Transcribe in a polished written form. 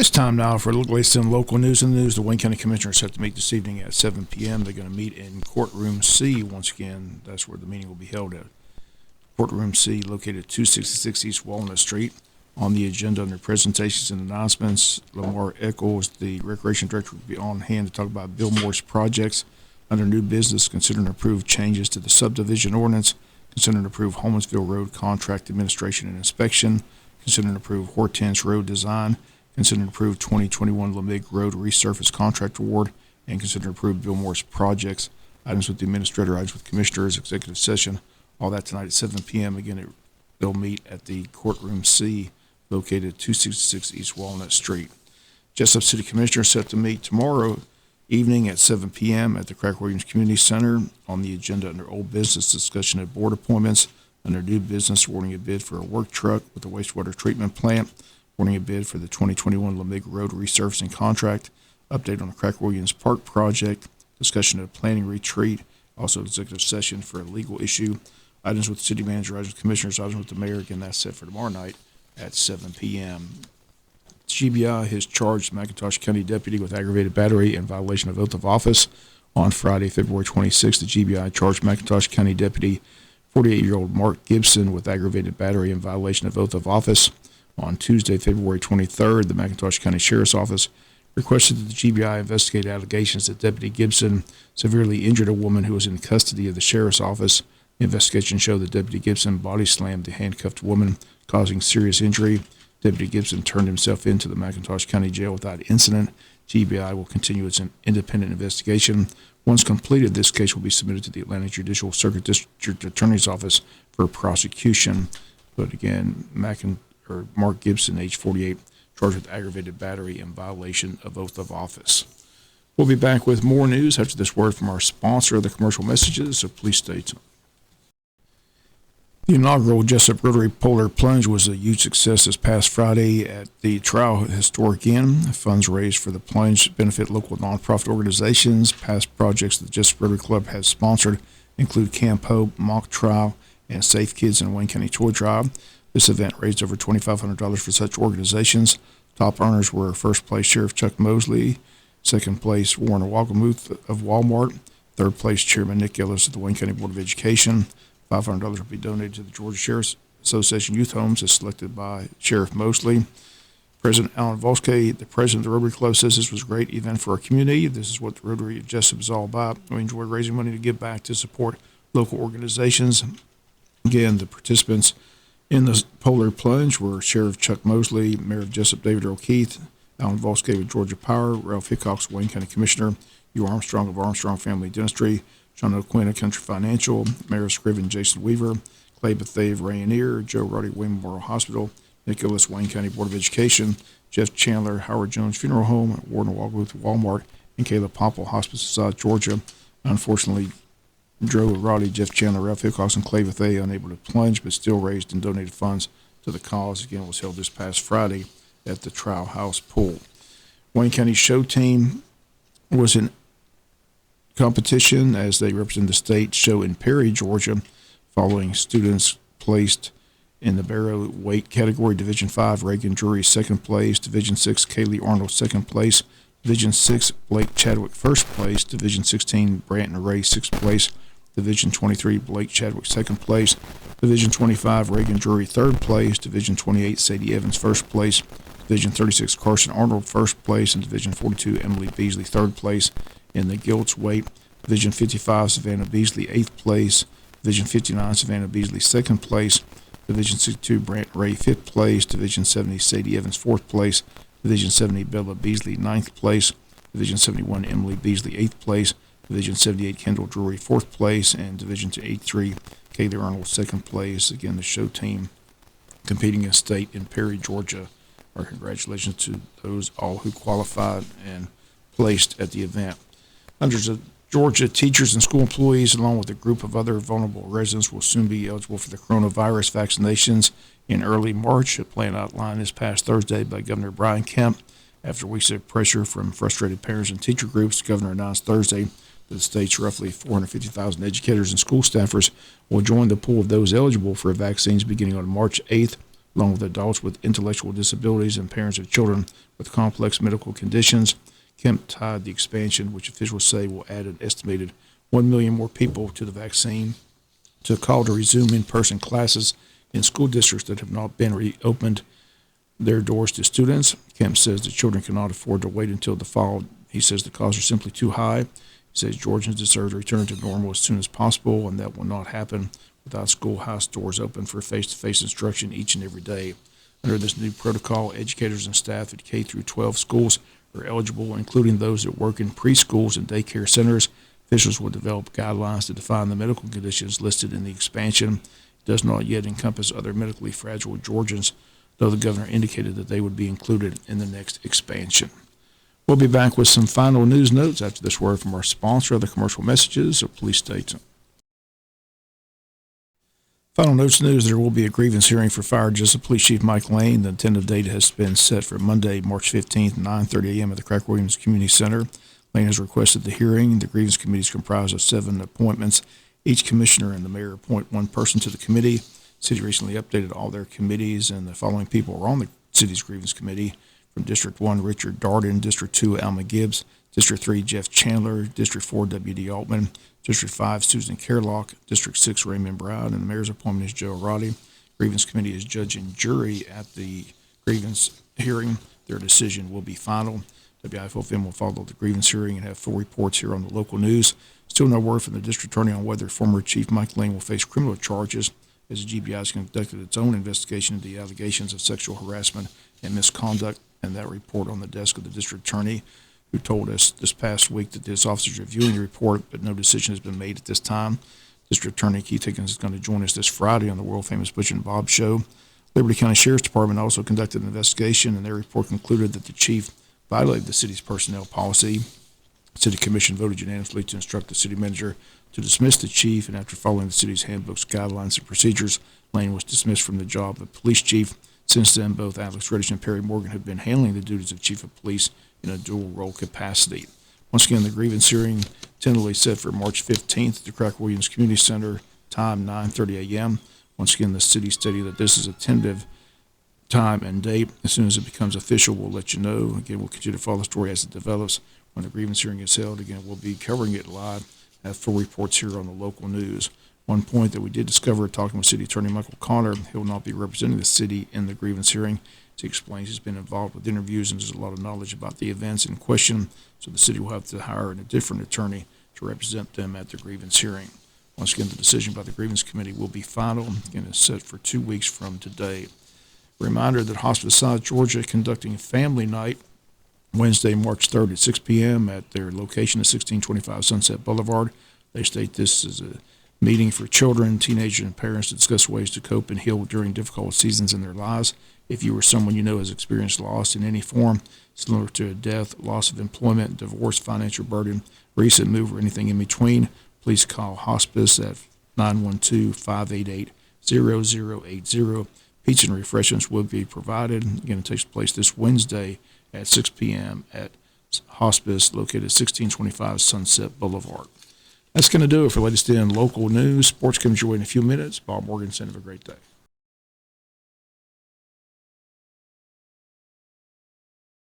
It's time now for a look at some local news in the news. The Wayne County Commissioners set to meet this evening at 7 p.m. They're going to meet in Courtroom C. Once again, that's where the meeting will be held at. Courtroom C, located at 266 East Walnut Street. On the agenda under presentations and announcements, Lamar Eccles, the Recreation Director, will be on hand to talk about Bill Moore's projects. Under new business, consider and approve changes to the subdivision ordinance. Consider and approve Holmansville Road contract administration and inspection. Consider and approve Hortense Road design. Consider and approve 2021 Lamig Road resurface contract award, and consider and approve Bill Moore's projects. Items with the administrator, items with commissioners, executive session, all that tonight at 7 p.m. Again, they'll meet at the Courtroom C, located at 266 East Walnut Street. Jesup City Commissioners set to meet tomorrow evening at 7 p.m. at the Craig Williams Community Center. On the agenda under old business, discussion of board appointments. Under new business, awarding a bid for a work truck with the wastewater treatment plant. Awarding a bid for the 2021 Lamig Road resurfacing contract. Update on the Craig Williams Park project. Discussion of planning retreat. Also executive session for a legal issue. Items with the city manager, items with commissioners, items with the mayor. Again, that's set for tomorrow night at 7 p.m. GBI has charged McIntosh County Deputy with aggravated battery in violation of oath of office. On Friday, February 26th, the GBI charged McIntosh County Deputy 48-year-old Mark Gibson with aggravated battery in violation of oath of office. On Tuesday, February 23rd, the McIntosh County Sheriff's Office requested that the GBI investigate allegations that Deputy Gibson severely injured a woman who was in custody of the Sheriff's Office. The investigation showed that Deputy Gibson body slammed the handcuffed woman, causing serious injury. Deputy Gibson turned himself into the McIntosh County Jail without incident. GBI will continue its independent investigation. Once completed, this case will be submitted to the Atlanta Judicial Circuit District Attorney's Office for prosecution. But again, Mark Gibson, age 48, charged with aggravated battery in violation of oath of office. We'll be back with more news after this word from our sponsor of the commercial messages, so please stay tuned. The inaugural Jesup Rotary Polar Plunge was a huge success this past Friday at the Trial Historic Inn. Funds raised for the plunge benefit local nonprofit organizations. Past projects the Jesup Rotary Club has sponsored include Camp Hope, Mock Trial, and Safe Kids in Wayne County Toy Drive. This event raised over $2,500 for such organizations. Top earners were first place Sheriff Chuck Mosley, second place Warren Walgamuth of Walmart, third place Chairman Nick Ellis of the Wayne County Board of Education. $500 will be donated to the Georgia Sheriff's Association Youth Homes as selected by Sheriff Mosley. President Alan Volsky, the president of the Rotary Club, says this was a great event for our community. This is what the Rotary Jesup is all about. We enjoy raising money to give back to support local organizations. Again, the participants in the Polar Plunge were Sheriff Chuck Mosley, Mayor of Jesup David O'Keefe, Alan Volsky with Georgia Power, Ralph Hickox, Wayne County Commissioner, Hugh Armstrong of Armstrong Family Dentistry, John O'Quinn of Country Financial, Mayor Scriven Jason Weaver, Clay Bethea of Rayonier, Joe Roddy Wayne Memorial Hospital, Nicholas Wayne County Board of Education, Jeff Chandler, Howard Jones Funeral Home, Warden Walgamuth Walmart, and Caleb Popple Hospice of South Georgia. Unfortunately, Drew Roddy, Jeff Chandler, Ralph Hickox, and Clay Bethea unable to plunge, but still raised and donated funds to the cause. Again, it was held this past Friday at the Trial House Pool. Wayne County show team was in competition as they represent the state show in Perry, Georgia, following students placed in the barrow weight category. Division 5, Reagan Drury, second place. Division 6, Kaylee Arnold, second place. Division 6, Blake Chadwick, first place. Division 16, Branton Ray, sixth place. Division 23, Blake Chadwick, second place. Division 25, Reagan Drury, third place. Division 28, Sadie Evans, first place. Division 36, Carson Arnold, first place. And Division 42, Emily Beasley, third place. In the Gilts weight, Division 55, Savannah Beasley, eighth place. Division 59, Savannah Beasley, second place. Division 62, Brant Ray, fifth place. Division 70, Sadie Evans, fourth place. Division 70, Bella Beasley, ninth place. Division 71, Emily Beasley, eighth place. Division 78, Kendall Drury, fourth place. And Division 83, Kaylee Arnold, second place. Again, the show team competing in state in Perry, Georgia. Our congratulations to those all who qualified and placed at the event. Hundreds of Georgia teachers and school employees, along with a group of other vulnerable residents, will soon be eligible for the coronavirus vaccinations in early March. A plan outlined this past Thursday by Governor Brian Kemp. After weeks of pressure from frustrated parents and teacher groups, the governor announced Thursday that the state's roughly 450,000 educators and school staffers will join the pool of those eligible for vaccines beginning on March 8th along with adults with intellectual disabilities and parents of children with complex medical conditions. Kemp tied the expansion, which officials say will add an estimated 1 million more people to the vaccine, to a call to resume in-person classes in school districts that have not been reopened their doors to students. Kemp says the children cannot afford to wait until the fall. He says the costs are simply too high. He says Georgians deserve to return to normal as soon as possible, and that will not happen without schoolhouse doors open for face-to-face instruction each and every day. Under this new protocol, educators and staff at K through 12 schools are eligible, including those that work in preschools and daycare centers. Officials will develop guidelines to define the medical conditions listed in the expansion. It does not yet encompass other medically fragile Georgians, though the governor indicated that they would be included in the next expansion. We'll be back with some final news notes after this word from our sponsor, other commercial messages, so please stay tuned. Final notes news: there will be a grievance hearing for Fire Jesup Police Chief Mike Lane. The tentative date has been set for Monday, March 15th, 9:30 a.m. at the Craig Williams Community Center. Lane has requested the hearing. The grievance committee is comprised of 7 appointments. Each commissioner and the mayor appoint one person to the committee. The city recently updated all their committees, and the following people are on the city's grievance committee: from District 1, Richard Darden; District 2, Alma Gibbs; District 3, Jeff Chandler; District 4, W.D. Altman; District 5, Susan Kerlock; District 6, Raymond Brown; and the mayor's appointment is Joe Roddy. Grievance committee is judge and jury at the grievance hearing. Their decision will be final. WIFO will follow the grievance hearing and have full reports here on the local news. Still no word from the district attorney on whether former Chief Mike Lane will face criminal charges, as the GBI has conducted its own investigation into the allegations of sexual harassment and misconduct, and that report on the desk of the district attorney, who told us this past week that his officer is reviewing the report, but no decision has been made at this time. District Attorney Keith Higgins is going to join us this Friday on the world-famous Butch and Bob Show. Liberty County Sheriff's Department also conducted an investigation, and their report concluded that the chief violated the city's personnel policy. The City Commission voted unanimously to instruct the city manager to dismiss the chief, and after following the city's handbooks, guidelines, and procedures, Lane was dismissed from the job of police chief. Since then, both Alex Reddish and Perry Morgan have been handling the duties of chief of police in a dual-role capacity. Once again, the grievance hearing tentatively set for March 15th at the Craig Williams Community Center, time 9:30 a.m. Once again, the city stated that this is a tentative time and date. As soon as it becomes official, we'll let you know. Again, we'll continue to follow the story as it develops. When the grievance hearing is held, again, we'll be covering it live, have full reports here on the local news. One point that we did discover talking with City Attorney Michael Connor, he will not be representing the city in the grievance hearing. As he explains, he's been involved with interviews and there's a lot of knowledge about the events in question, so the city will have to hire a different attorney to represent them at the grievance hearing. Once again, the decision by the grievance committee will be final. Again, it's set for 2 weeks from today. Reminder that Hospice South Georgia is conducting a family night Wednesday, March 3rd at 6 p.m. at their location at 1625 Sunset Boulevard. They state this is a meeting for children, teenagers, and parents to discuss ways to cope and heal during difficult seasons in their lives. If you or someone you know has experienced loss in any form, similar to a death, loss of employment, divorce, financial burden, recent move, or anything in between, please call Hospice at 912-588-0080. Pizza and refreshments will be provided. Again, it takes place this Wednesday at 6 p.m. at Hospice, located at 1625 Sunset Boulevard. That's going to do it for latest in local news. Sports comes your way in a few minutes. Bob Morganson, have a great day.